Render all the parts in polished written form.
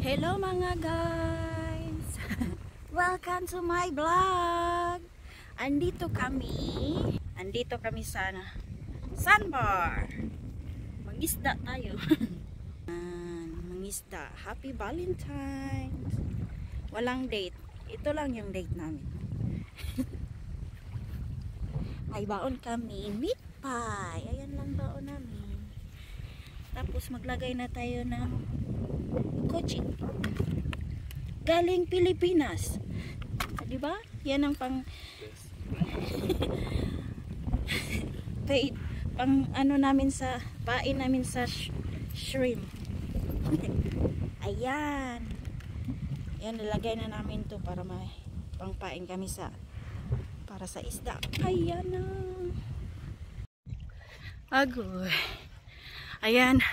Hello mga guys! Welcome to my vlog! Andito kami sa sandbar. Mangisda tayo. Mangisda. Happy Valentine's! Walang date. Ito lang yung date namin. May baon kami. Meat pie. Ayan lang baon namin. Tapos maglagay na tayo ng coaching galing Pilipinas, diba? Yan ang pang ano namin sa pain namin sa shrimp. Ayan, nilagay na namin to para may pangpain kami para sa isda. Ayan na agoy. Ayan,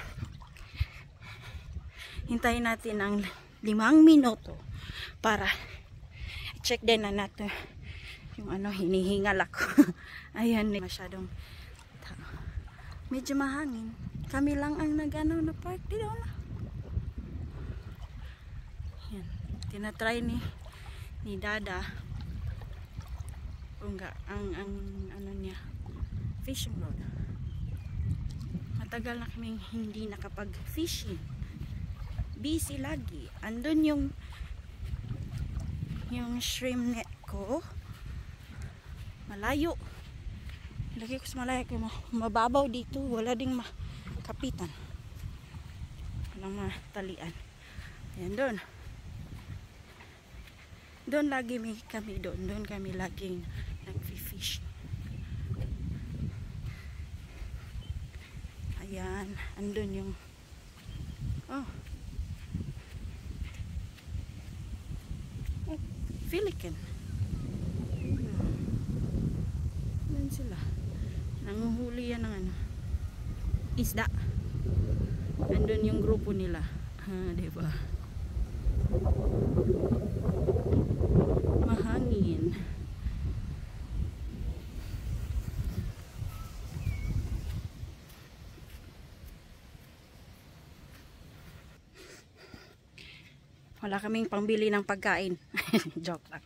hintayin natin ng 5 minuto para check din na natin yung hinihingal ako. Ayan, masyadong medyo mahangin. Kami lang ang na park dito na. Ayan, tinatry ni Dada kung ang niya fishing rod. Matagal na kaming hindi nakapag-fishing. Busy lagi. Andun yung shrimp net ko. Malayo. Lagi ko sa malayo. Mababaw dito. Wala ding makapitan. Walang matalian. Ayan doon. Doon lagi kami doon. Doon kami laging nag-fish. Ayan, andun yung Pelican. Ayan sila. Nanguhuli yan ng isda. Andun yung grupo nila. Diba? Mahangin. Wala kaming pangbili ng pagkain. Joke lang.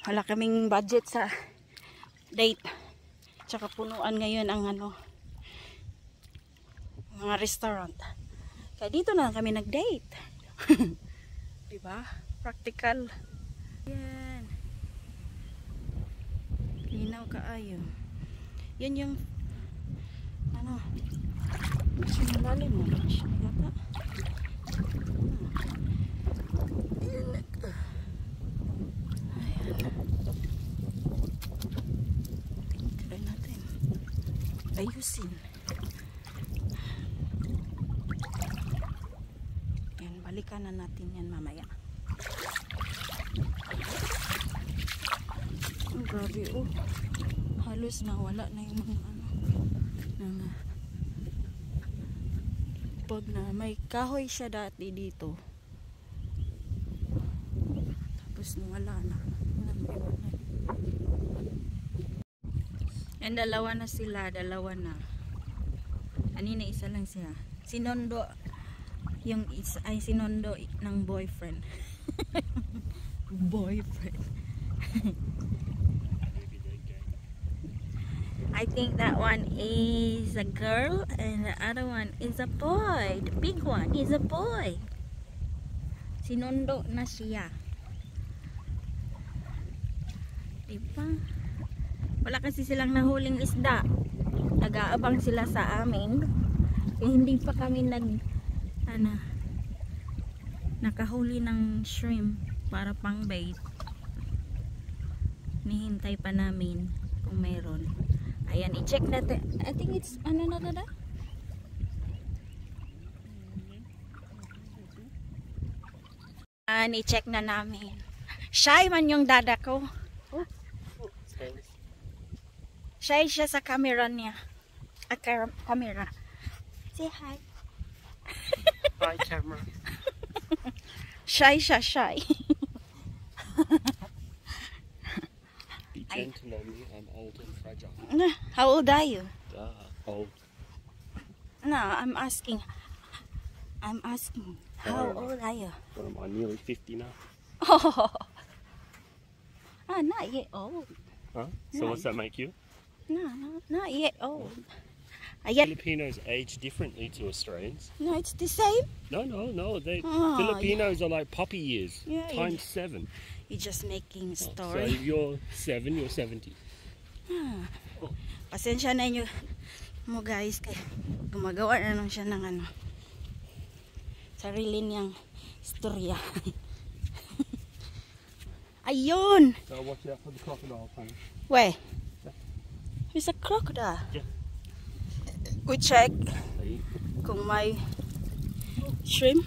Wala kaming budget sa date. Tsaka punuan ngayon ang mga restaurant. Kaya dito na kami nag-date. Diba? Practical. Yan. Linaw kaayo. Yan yung malalim mo. Yata. Try natin ayusin. Yan, balikan na natin yan mamaya. Grabe halos nawala na yung mga pag na may kahoy siya dati dito, tapos nawala na. Yan, dalawa na. Kanina isa lang siya. Sinondo yung isa, ay sinondo ng boyfriend. Boyfriend. I think that one is a girl and the other one is a boy. The big one is a boy. Sinondo na siya. Diba? Wala kasi silang nahuling isda. Nag-aabang sila sa amin. Eh, hindi pa kami nakahuli ng shrimp para pang bait. Nihintay pa namin kung mayroon. Ayan, i-check natin. I think it's na dada? I-check na namin. Shy man yung dada ko. Shy siya sa camera niya. Camera. Say hi. Hi, camera. Shy siya, shy. Be gentle on me, I'm old and fragile. How old are you? Old. No, I'm asking. I'm asking, how old are you? What am I, nearly 50 now? Oh, not yet old. Huh? So No. what's that make you? No, not yet old. Yet. Filipinos age differently to Australians. No, it's the same. No. Oh, Filipinos are like poppy years, Yeah, times 7. You're just making a So story. you're 7, you're 70. Pasensya na inyo mo guys, kay gumagawa na lang siya ng ano, sarili niyang istorya. Ayun! So watch out for the crocodile, honey. Where? There's a crocodile. Yeah. We check See? kung may shrimp.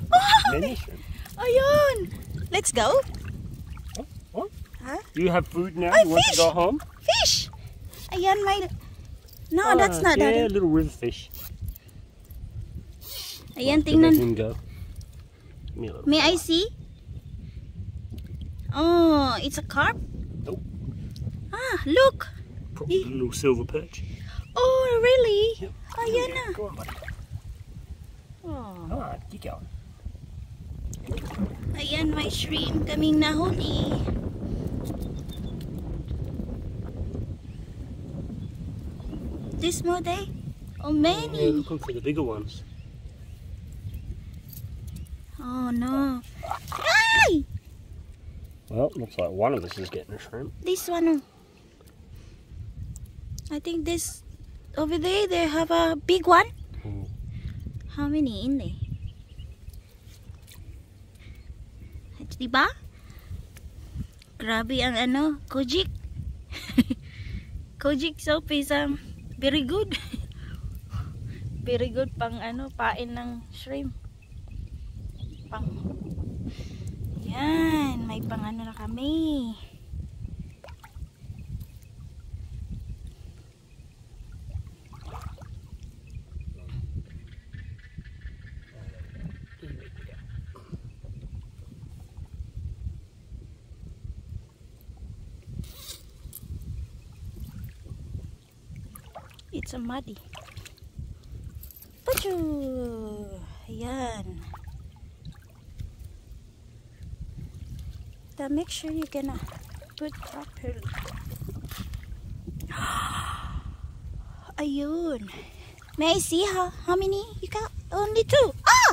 Many shrimp. Ayun! Let's go! Oh, what? Huh? Do you have food now? Ay, You want fish! to go home? Fish! Ayan, may... No, Oh, that's not yeah, that. little river fish. Ayan, Let tingnan. him go. Give me a little May I bite. see? Oh, it's a carp? Nope. Ah, look! Probably a little silver perch. Oh, really? Yep. Ayan na. Go on, buddy. Oh. Come on, keep going. Ayan, may shrimp kaming nahuli. This more day? Oh, Yeah, many. looking for the bigger ones. Oh, no. Ay! Well, looks like one of us is getting a shrimp. This one. Oh. I think this over there, they have a big one. Hmm. How many in there? Diba? Grabe ang ano, Kojik. Kojik soap is very good. Very good pang ano, pain ng shrimp. Pang. Yan, may pang ano na kami. It's a muddy. Pachoo! Ayan. So make sure you're gonna put properly. Ayun. May I see how many you got? Only 2. Ah!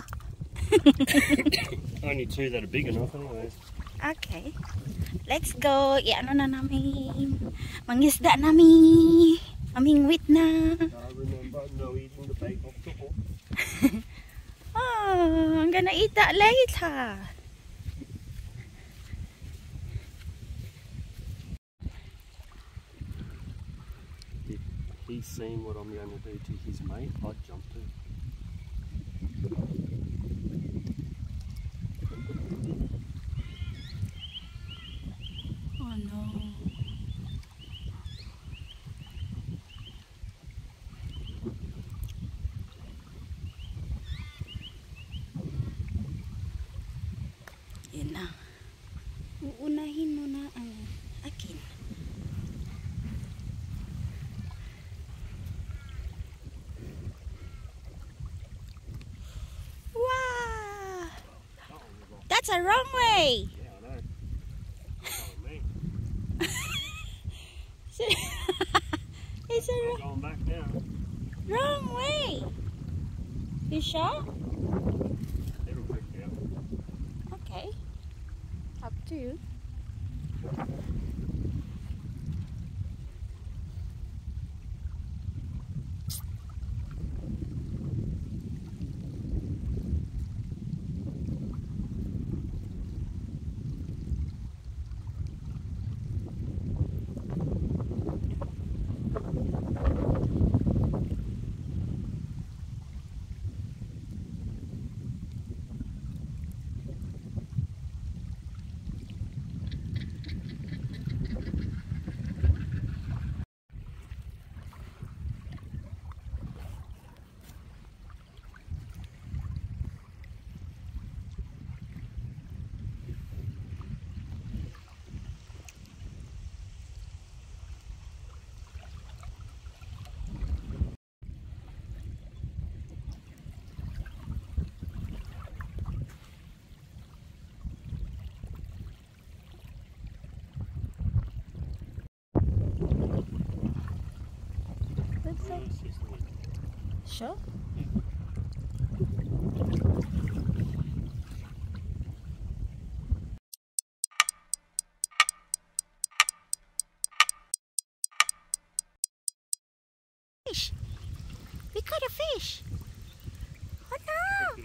Only 2 that are big enough anyways. Okay. Let's go. Iano na namin. Mangisda namin. Aming wit na. I remember no eating the bait off the hook. Oh, I'm gonna eat that later. If he's seen what I'm going to do to his mate, I'd jump too. Oh no. Yun na. Uunahin mo na ang akin. Wow! That's a wrong way! Yeah, I know. Follow me. It's a I'm going back now. wrong way! You sure? It'll freak you out. Okay. Up to you. fish, oh. Fish. We caught a fish. Oh no!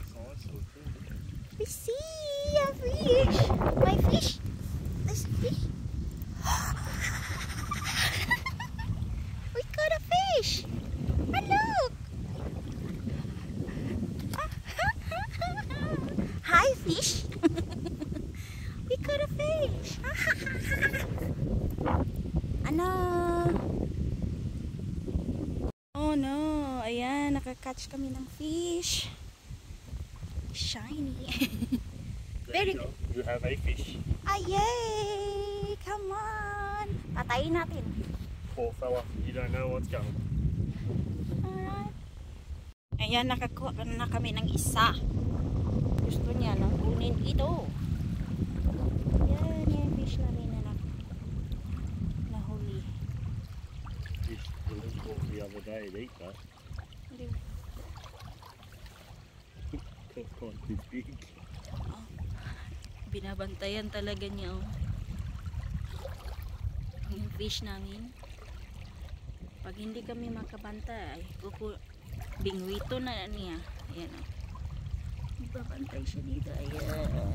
We see a fish. My fish. This fish. We caught a fish. And look. Hi, fish. We caught a fish. Ano? Oh no, ayan, nakakatch kami ng fish. Shiny. Very good. You have a fish. Ah, yay! Come on! Patayin natin. Poor fella, you don't know what's coming. Alright. Ayan, nakakuha na kami ng isa. Gusto niya nang kunin ito. Yan, yung fish namin na nahuli. Fish was caught the other day, it ate that. It's quite too big. Binabantayan talaga niya, oh. Yung fish namin. Pag hindi kami makabantay, bingwito na niya. Ayan, oh. Babantay siya dito. Ayan.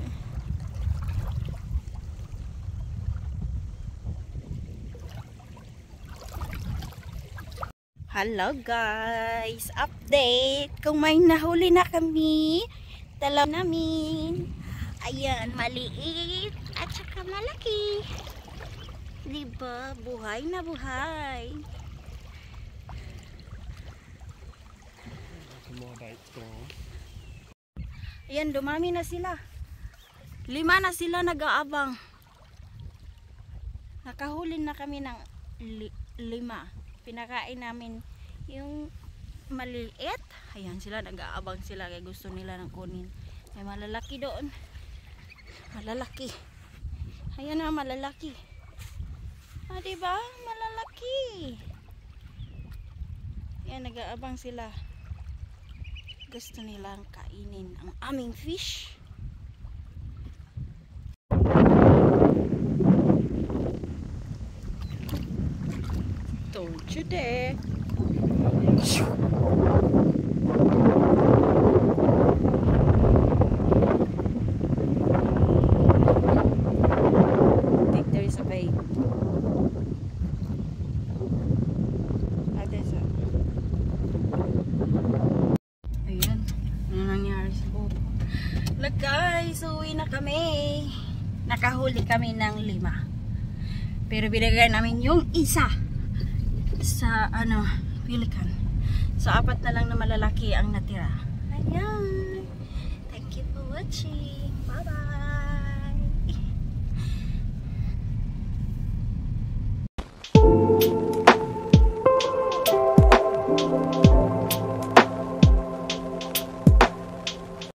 Hello guys! Update! Kung may nahuli na kami, dalaw namin. Ayan, maliit at saka malaki. Diba? Buhay na buhay. Ayan, dumami na sila. 5 na sila nag-aabang. Nakahuli na kami ng 5. Pinakain namin yung maliit. Ayan sila, nag-aabang sila kaya gusto nila ng kunin. May malalaki doon. Malalaki. Ayan na, malalaki. Ah, diba? Malalaki. Ayan, nag-aabang sila. Gusto nilang kainin ang aming fish. Don't you dare. I think there is a bait. There's a... Ayan. Ano nangyari sa buko? Look guys, uwi na kami. Nakahuli kami ng 5. Pero binigay namin yung isa sa pelican. So 4 na lang na malalaki ang natira. Ayan. Thank you for watching. Bye bye.